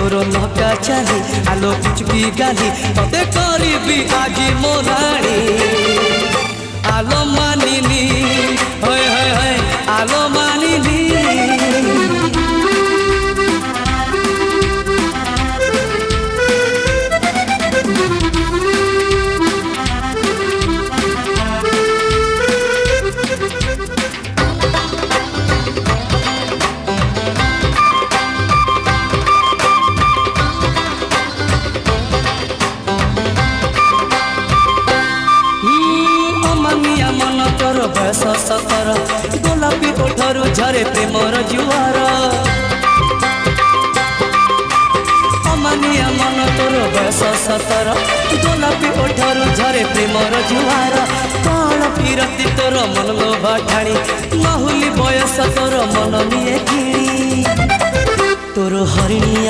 तोर नका चाली आलो पुचकी गाली तते करीबी आजी मोराणी आलो मानिनी होय होय होय आलो मानिनी बयस सतर गोलापी ओठरू झरे प्रेमर जुआर अमानिया मन तोर बयस सतर गोलापी ओठरू झरे प्रेमर जुआर कौन फिरती तोर मन लोभा ठाणी माहुली बयस तोर मन निये किणी तोर हरिणिया